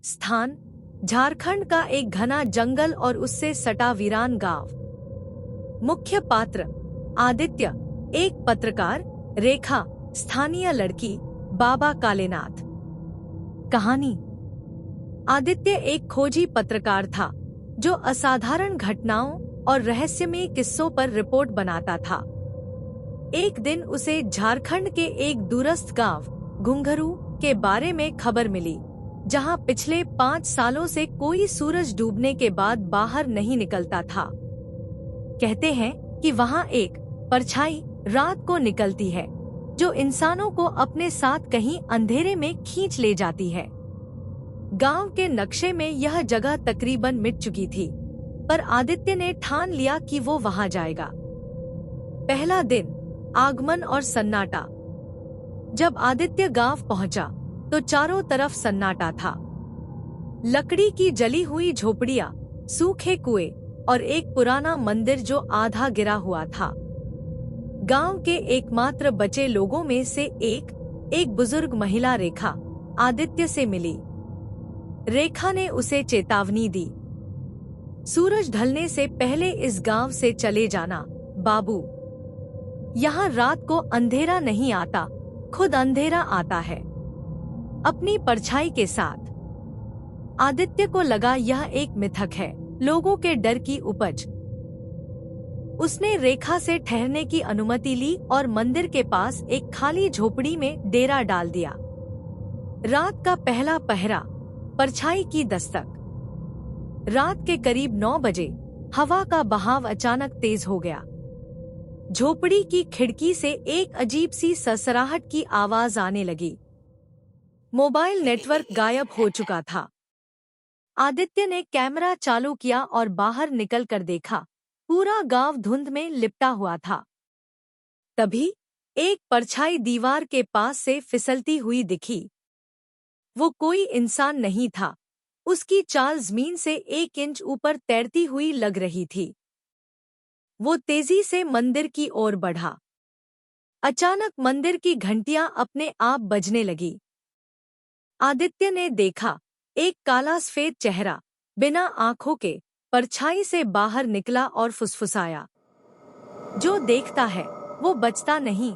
स्थान झारखंड का एक घना जंगल और उससे सटा वीरान गांव। मुख्य पात्र आदित्य, एक पत्रकार, रेखा, स्थानीय लड़की, बाबा कालेनाथ। कहानी। आदित्य एक खोजी पत्रकार था जो असाधारण घटनाओं और रहस्यमय किस्सों पर रिपोर्ट बनाता था। एक दिन उसे झारखंड के एक दूरस्थ गांव घुंघरू के बारे में खबर मिली, जहां पिछले 5 सालों से कोई सूरज डूबने के बाद बाहर नहीं निकलता था। कहते हैं कि वहां एक परछाई रात को निकलती है जो इंसानों को अपने साथ कहीं अंधेरे में खींच ले जाती है। गांव के नक्शे में यह जगह तकरीबन मिट चुकी थी, पर आदित्य ने ठान लिया कि वो वहां जाएगा। पहला दिन, आगमन और सन्नाटा। जब आदित्य गांव पहुंचा तो चारों तरफ सन्नाटा था। लकड़ी की जली हुई झोपड़ियां, सूखे कुएं और एक पुराना मंदिर जो आधा गिरा हुआ था। गांव के एकमात्र बचे लोगों में से एक बुजुर्ग महिला रेखा आदित्य से मिली। रेखा ने उसे चेतावनी दी, सूरज ढलने से पहले इस गांव से चले जाना बाबू। यहाँ रात को अंधेरा नहीं आता, खुद अंधेरा आता है, अपनी परछाई के साथ। आदित्य को लगा यह एक मिथक है, लोगों के डर की उपज। उसने रेखा से ठहरने की अनुमति ली और मंदिर के पास एक खाली झोपड़ी में डेरा डाल दिया। रात का पहला पहरा, परछाई की दस्तक। रात के करीब 9 बजे हवा का बहाव अचानक तेज हो गया। झोपड़ी की खिड़की से एक अजीब सी सरसराहट की आवाज आने लगी। मोबाइल नेटवर्क गायब हो चुका था। आदित्य ने कैमरा चालू किया और बाहर निकलकर देखा, पूरा गांव धुंध में लिपटा हुआ था। तभी एक परछाई दीवार के पास से फिसलती हुई दिखी। वो कोई इंसान नहीं था, उसकी चाल जमीन से 1 इंच ऊपर तैरती हुई लग रही थी। वो तेजी से मंदिर की ओर बढ़ा। अचानक मंदिर की घंटियां अपने आप बजने लगी। आदित्य ने देखा, एक काला सफेद चेहरा बिना आंखों के परछाई से बाहर निकला और फुसफुसाया, जो देखता है वो बचता नहीं।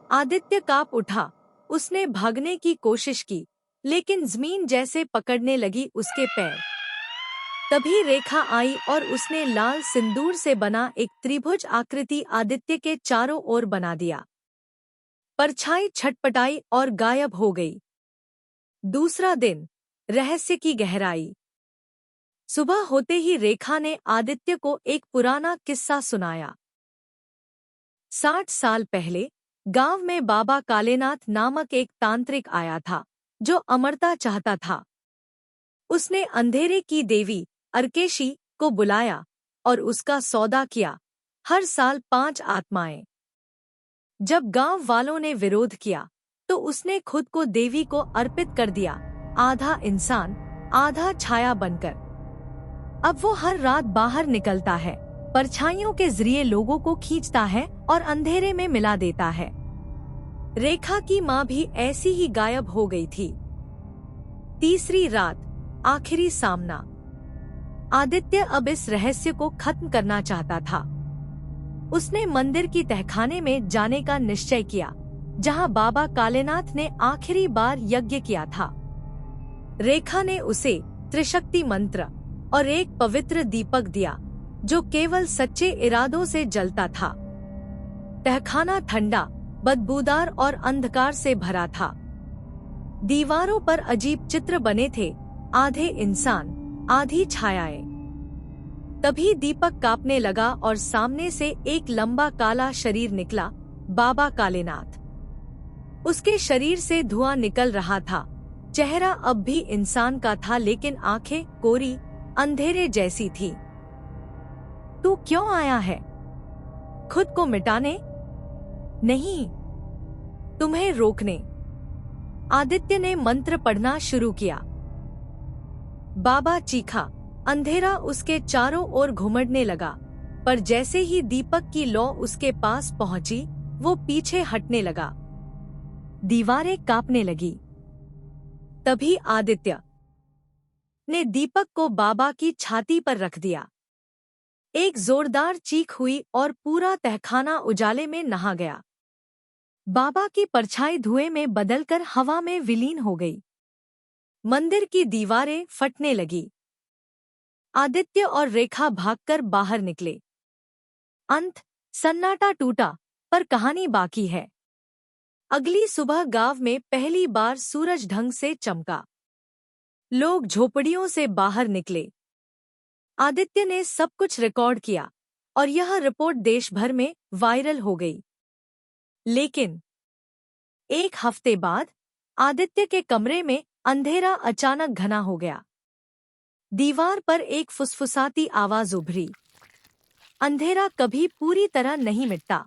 आदित्य कांप उठा। उसने भागने की कोशिश की, लेकिन जमीन जैसे पकड़ने लगी उसके पैर। तभी रेखा आई और उसने लाल सिंदूर से बना एक त्रिभुज आकृति आदित्य के चारों ओर बना दिया। परछाई छटपटाई और गायब हो गई। दूसरा दिन, रहस्य की गहराई। सुबह होते ही रेखा ने आदित्य को एक पुराना किस्सा सुनाया। 60 साल पहले गांव में बाबा कालेनाथ नामक एक तांत्रिक आया था जो अमरता चाहता था। उसने अंधेरे की देवी अर्केशी को बुलाया और उसका सौदा किया, हर साल 5 आत्माएं। जब गांव वालों ने विरोध किया तो उसने खुद को देवी को अर्पित कर दिया, आधा इंसान आधा छाया बनकर। अब वो हर रात बाहर निकलता है, परछाइयों के जरिए लोगों को खींचता है और अंधेरे में मिला देता है। रेखा की माँ भी ऐसी ही गायब हो गई थी। तीसरी रात, आखिरी सामना। आदित्य अब इस रहस्य को खत्म करना चाहता था। उसने मंदिर की तहखाने में जाने का निश्चय किया, जहां बाबा कालेनाथ ने आखिरी बार यज्ञ किया था। रेखा ने उसे त्रिशक्ति मंत्र और एक पवित्र दीपक दिया जो केवल सच्चे इरादों से जलता था। तहखाना ठंडा, बदबूदार और अंधकार से भरा था। दीवारों पर अजीब चित्र बने थे, आधे इंसान आधी छायाएं। तभी दीपक कांपने लगा और सामने से एक लंबा काला शरीर निकला, बाबा कालेनाथ। उसके शरीर से धुआं निकल रहा था। चेहरा अब भी इंसान का था, लेकिन आंखें कोरी अंधेरे जैसी थी। तू क्यों आया है? खुद को मिटाने? नहीं, तुम्हें रोकने। आदित्य ने मंत्र पढ़ना शुरू किया। बाबा चीखा। अंधेरा उसके चारों ओर घुमड़ने लगा, पर जैसे ही दीपक की लौ उसके पास पहुंची, वो पीछे हटने लगा। दीवारें कांपने लगी। तभी आदित्य ने दीपक को बाबा की छाती पर रख दिया। एक जोरदार चीख हुई और पूरा तहखाना उजाले में नहा गया। बाबा की परछाई धुएं में बदलकर हवा में विलीन हो गई। मंदिर की दीवारें फटने लगी। आदित्य और रेखा भागकर बाहर निकले। अंत, सन्नाटा टूटा, पर कहानी बाकी है। अगली सुबह गांव में पहली बार सूरज ढंग से चमका। लोग झोपड़ियों से बाहर निकले। आदित्य ने सब कुछ रिकॉर्ड किया और यह रिपोर्ट देश भर में वायरल हो गई। लेकिन एक हफ्ते बाद आदित्य के कमरे में अंधेरा अचानक घना हो गया। दीवार पर एक फुसफुसाती आवाज उभरी। अंधेरा कभी पूरी तरह नहीं मिटता,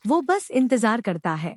वो बस इंतजार करता है।